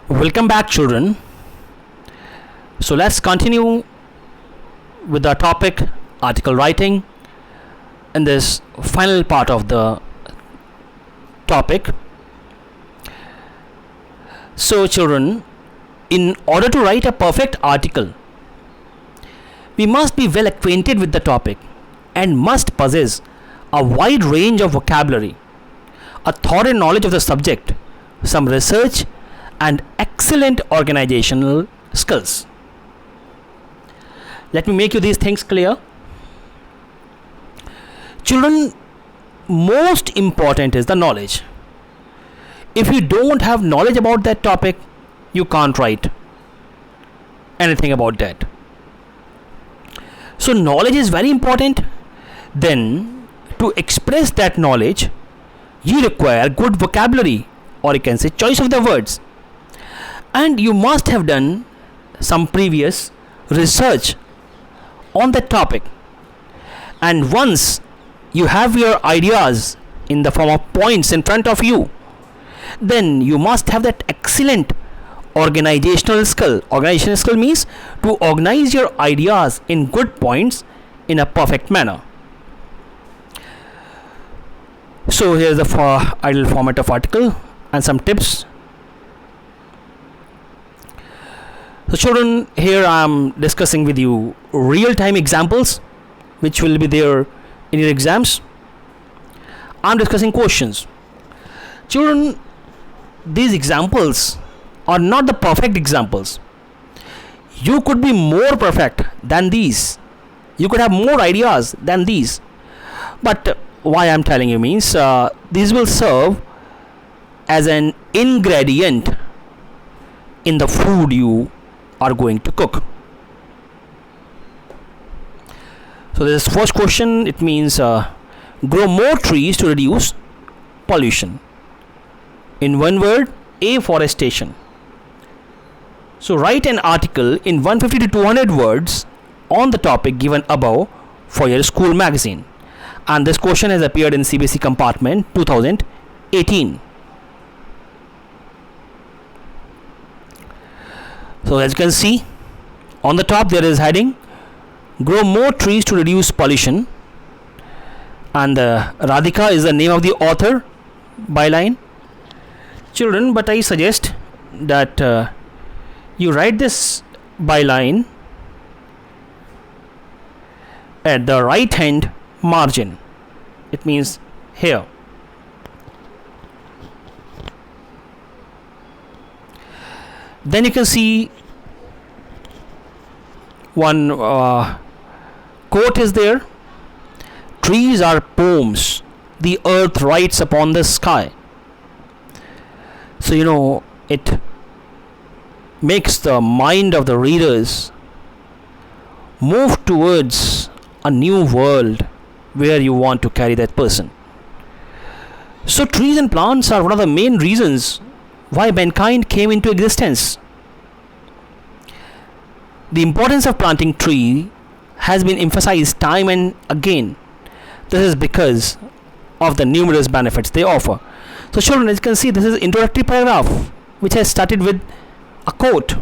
Welcome back, children. So let's continue with our topic, article writing, in this final part of the topic. So, children, in order to write a perfect article, we must be well acquainted with the topic and must possess a wide range of vocabulary, a thorough knowledge of the subject, some research, and excellent organizational skills. Let me make you these things clear. Children, most important is the knowledge. If you don't have knowledge about that topic, you can't write anything about that. So knowledge is very important. Then to express that knowledge, you require good vocabulary, or you can say choice of the words. And you must have done some previous research on that topic. And once you have your ideas in the form of points in front of you, then you must have that excellent organizational skill. Organizational skill means to organize your ideas in good points in a perfect manner. So here is the ideal format of article and some tips. So children, here I am discussing with you real-time examples which will be there in your exams. I am discussing questions. Children, these examples are not the perfect examples. You could be more perfect than these. You could have more ideas than these. But why I am telling you means these will serve as an ingredient in the food you are going to cook. So this first question, it means grow more trees to reduce pollution. In one word, afforestation. So write an article in 150 to 200 words on the topic given above for your school magazine. And this question has appeared in CBSE compartment 2018. So as you can see, on the top there is heading, grow more trees to reduce pollution. And Radhika is the name of the author, byline. Children, but I suggest that you write this byline at the right hand margin. It means here. Then you can see one quote is there. Trees are poems the earth writes upon the sky. So it makes the mind of the readers move towards a new world where you want to carry that person. So trees and plants are one of the main reasons why mankind came into existence. The importance of planting tree has been emphasized time and again. This is because of the numerous benefits they offer. So children, as you can see, this is introductory paragraph which has started with a quote,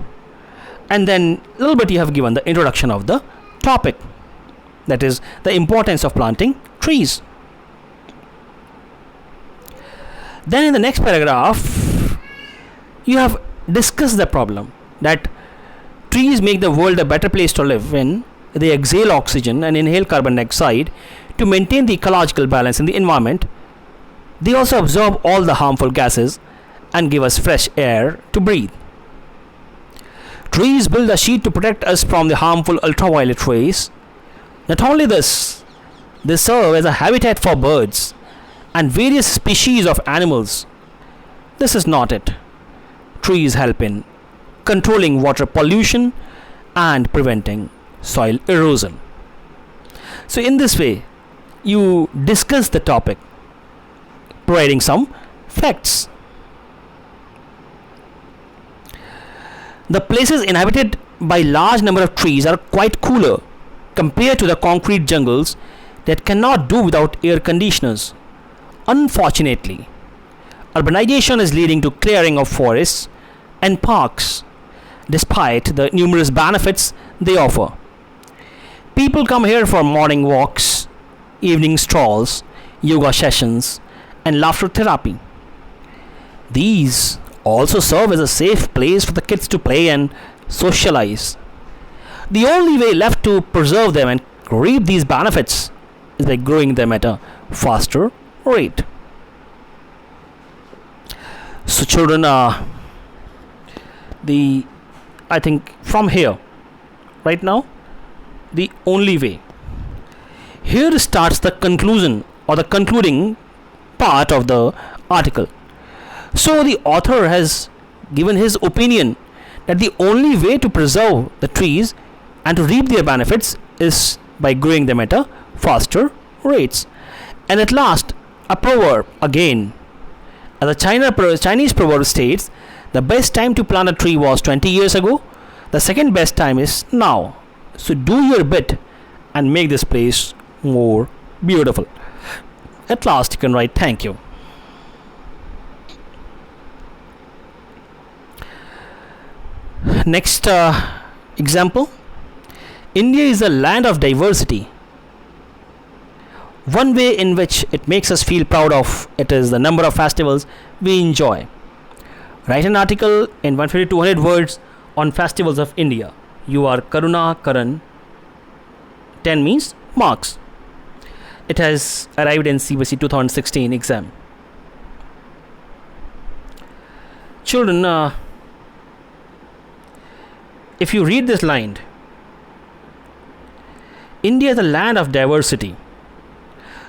and then a little bit you have given the introduction of the topic, that is the importance of planting trees. Then in the next paragraph you have discussed the problem that trees make the world a better place to live in. They exhale oxygen and inhale carbon dioxide to maintain the ecological balance in the environment. They also absorb all the harmful gases and give us fresh air to breathe. Trees build a sheet to protect us from the harmful ultraviolet rays. Not only this, they serve as a habitat for birds and various species of animals. This is not it. Trees help in controlling water pollution and preventing soil erosion. So in this way, you discuss the topic, providing some facts. The places inhabited by large number of trees are quite cooler compared to the concrete jungles that cannot do without air conditioners. Unfortunately, urbanization is leading to clearing of forests and parks, despite the numerous benefits they offer. People come here for morning walks, evening strolls, yoga sessions, and laughter therapy. These also serve as a safe place for the kids to play and socialize. The only way left to preserve them and reap these benefits is by growing them at a faster rate. So, children, the I think from here, right now, the only way. Here starts the conclusion or the concluding part of the article. So, the author has given his opinion that the only way to preserve the trees and to reap their benefits is by growing them at a faster rates. And at last, a proverb again. As the Chinese proverb states, the best time to plant a tree was 20 years ago. The second best time is now. So do your bit and make this place more beautiful. At last, you can write thank you. Next example. India is a land of diversity. One way in which it makes us feel proud of it is the number of festivals we enjoy. Write an article in 150 to 200 words on festivals of India. You are Karuna Karan. 10 means marks. It has arrived in CBSE 2016 exam. Children, if you read this line, India is a land of diversity.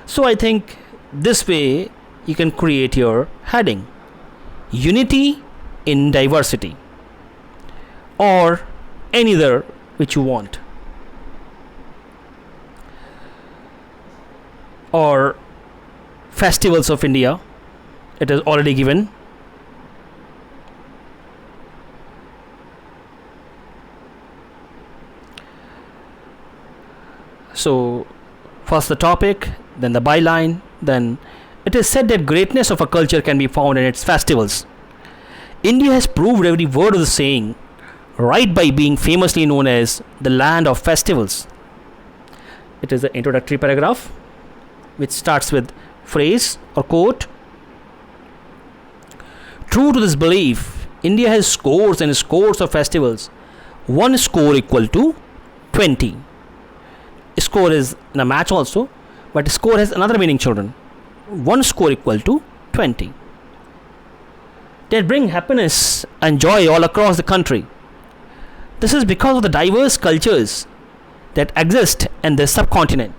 So I think this way you can create your heading. Unity in diversity. Or any other which you want. Or festivals of India. It is already given. So, first the topic, then the byline, then it is said that greatness of a culture can be found in its festivals. India has proved every word of the saying right by being famously known as the land of festivals. It is the introductory paragraph which starts with phrase or quote. True to this belief, India has scores and scores of festivals. One score equal to 20. Score is in a match also, but score has another meaning, children. One score equal to 20. That bring happiness and joy all across the country. This is because of the diverse cultures that exist in this subcontinent.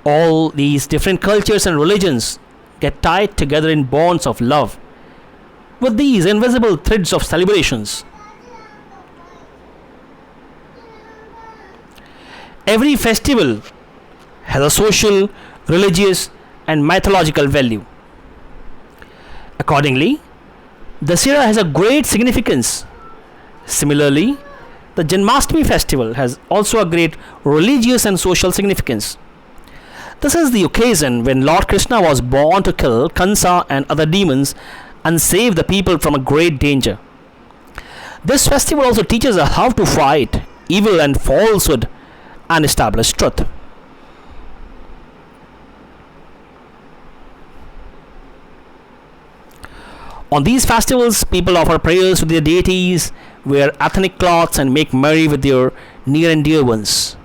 All these different cultures and religions get tied together in bonds of love with these invisible threads of celebrations. Every festival has a social, religious, and mythological value. Accordingly, Dussehra has a great significance. Similarly, the Janmashtami festival has also a great religious and social significance. This is the occasion when Lord Krishna was born to kill Kansa and other demons and save the people from a great danger. This festival also teaches us how to fight evil and falsehood and establish truth. On these festivals, people offer prayers to their deities, wear ethnic clothes, and make merry with their near and dear ones.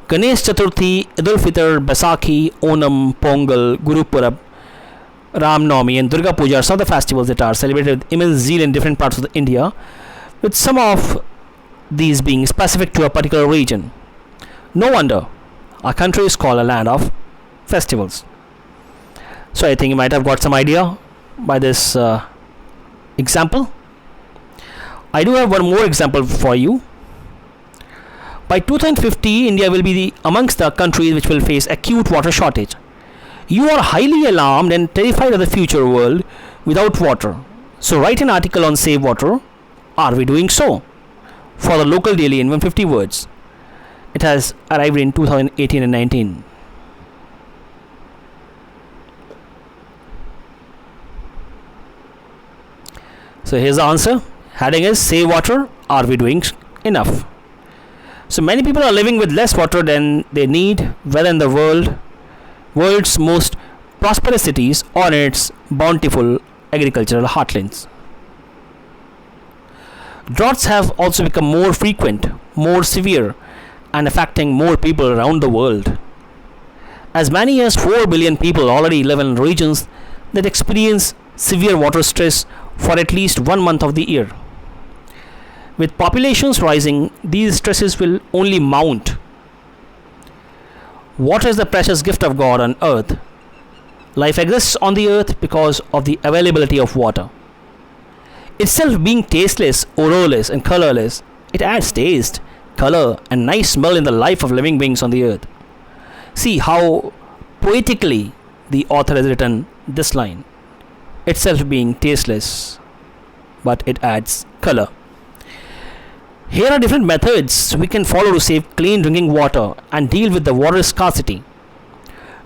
Ganesh Chaturthi, Idul Fitr, Baisakhi, Onam, Pongal, Guru Purab, Ram Navami, and Durga Puja are some of the festivals that are celebrated with immense zeal in different parts of India, with some of these being specific to a particular region. No wonder our country is called a land of festivals. So I think you might have got some idea by this example. I do have one more example for you. By 2050, India will be amongst the countries which will face acute water shortage. You are highly alarmed and terrified of the future world without water. So write an article on Save Water. Are we doing so? For the local daily in 150 words. It has arrived in 2018 and 19. So here's the answer. Heading is save water. Are we doing enough? So many people are living with less water than they need, whether in the world's most prosperous cities or in its bountiful agricultural heartlands. Droughts have also become more frequent, more severe, and affecting more people around the world. As many as 4 billion people already live in regions that experience severe water stress for at least 1 month of the year. With populations rising, these stresses will only mount. Water is the precious gift of God on earth. Life exists on the earth because of the availability of water. Itself being tasteless, odorless, and colorless, it adds taste, color, and nice smell in the life of living beings on the earth. See how poetically the author has written this line. Itself being tasteless, but it adds color. Here are different methods we can follow to save clean drinking water and deal with the water scarcity.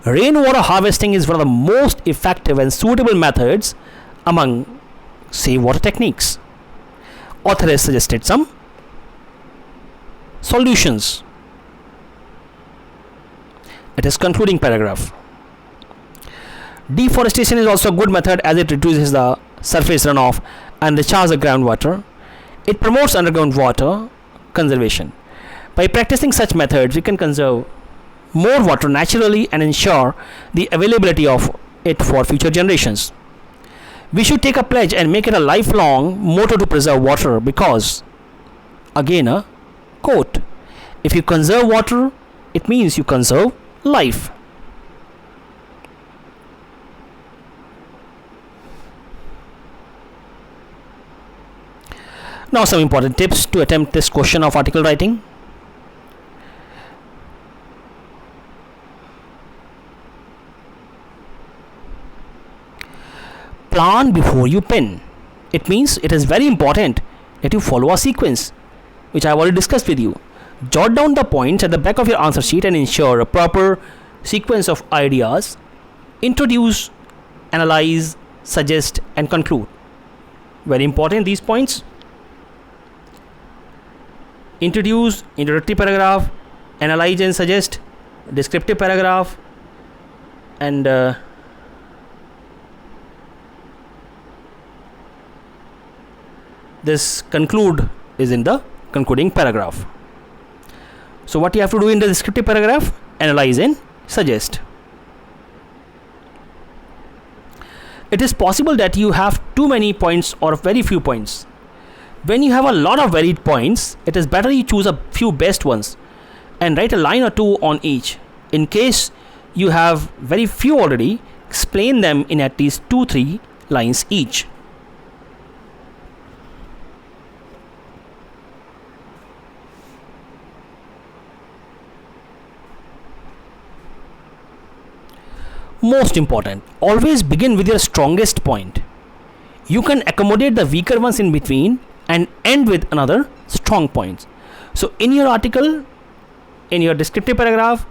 Rainwater harvesting is one of the most effective and suitable methods among save water techniques. Author has suggested some solutions. It is concluding paragraph. Deforestation is also a good method as it reduces the surface runoff and recharges the groundwater. It promotes underground water conservation. By practicing such methods, we can conserve more water naturally and ensure the availability of it for future generations. We should take a pledge and make it a lifelong motto to preserve water because, again, a quote, if you conserve water, it means you conserve life. Now some important tips to attempt this question of article writing. Plan before you pen. It means it is very important that you follow a sequence, which I have already discussed with you. Jot down the points at the back of your answer sheet and ensure a proper sequence of ideas. Introduce, analyze, suggest, and conclude. Very important, these points. Introduce, introductory paragraph, analyze and suggest, descriptive paragraph, and this conclude is in the concluding paragraph. So what you have to do in the descriptive paragraph? Analyze and suggest. It is possible that you have too many points or very few points. When you have a lot of varied points, it is better you choose a few best ones and write a line or two on each. In case you have very few already, explain them in at least 2-3 lines each. Most important, always begin with your strongest point. You can accommodate the weaker ones in between and end with another strong point. So in your article, in your descriptive paragraph,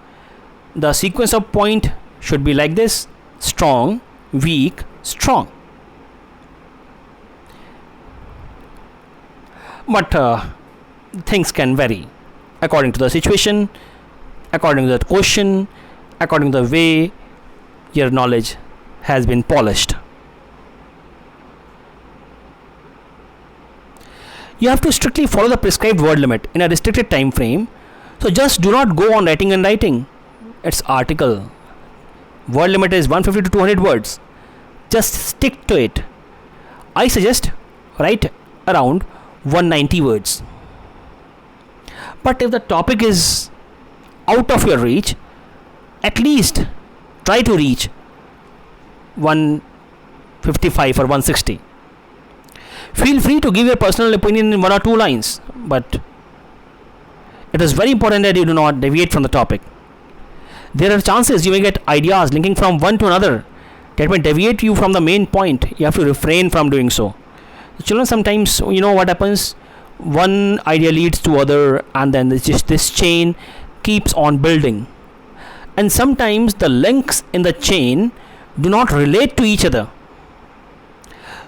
the sequence of point should be like this: strong, weak, strong. But things can vary according to the situation, according to the question, according to the way your knowledge has been polished. You have to strictly follow the prescribed word limit in a restricted time frame. So just do not go on writing and writing. It's article. Word limit is 150 to 200 words. Just stick to it. I suggest write around 190 words. But if the topic is out of your reach, at least try to reach 155 or 160. Feel free to give your personal opinion in 1 or 2 lines, but it is very important that you do not deviate from the topic. There are chances you may get ideas linking from one to another that may deviate you from the main point. You have to refrain from doing so. Children, sometimes you know what happens, one idea leads to other, and then this chain keeps on building, and sometimes the links in the chain do not relate to each other.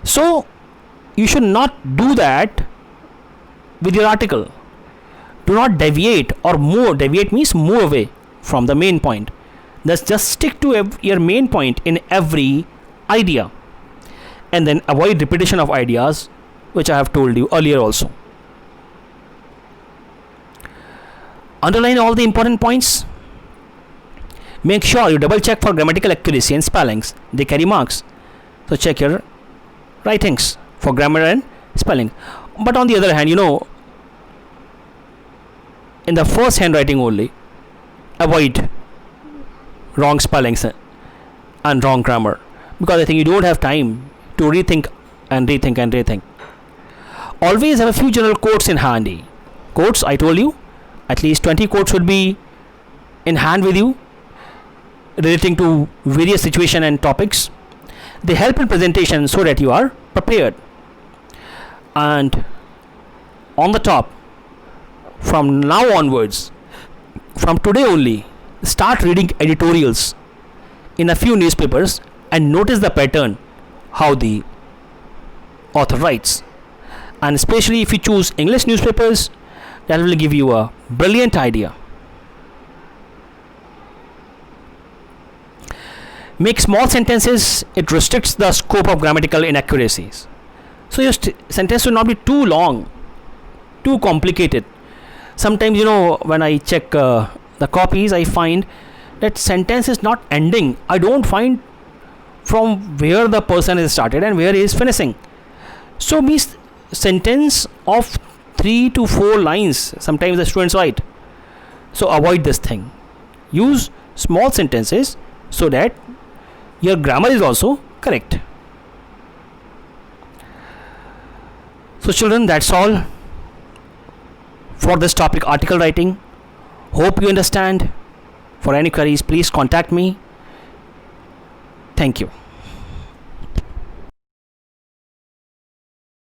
So you should not do that with your article. Do not deviate or move. Deviate means move away from the main point. Just stick to your main point in every idea, and then avoid repetition of ideas, which I have told you earlier also. Underline all the important points. Make sure you double check for grammatical accuracy and spellings. They carry marks. So check your writings for grammar and spelling. But on the other hand, in the first handwriting only, avoid wrong spellings and wrong grammar, because I think you don't have time to rethink and rethink and rethink. Always have a few general quotes in handy. Quotes, I told you, at least 20 quotes should be in hand with you, relating to various situations and topics. They help in presentation so that you are prepared. And on the top, from now onwards, from today only, start reading editorials in a few newspapers and notice the pattern how the author writes. And especially if you choose English newspapers, that will give you a brilliant idea. Make small sentences. It restricts the scope of grammatical inaccuracies. So your sentence should not be too long, too complicated. Sometimes, when I check the copies, I find that sentence is not ending. I don't find from where the person is started and where he is finishing. So means sentence of 3 to 4 lines sometimes the students write. So avoid this thing. Use small sentences so that your grammar is also correct. So children, that's all for this topic, article writing. Hope you understand. For any queries, please contact me. Thank you.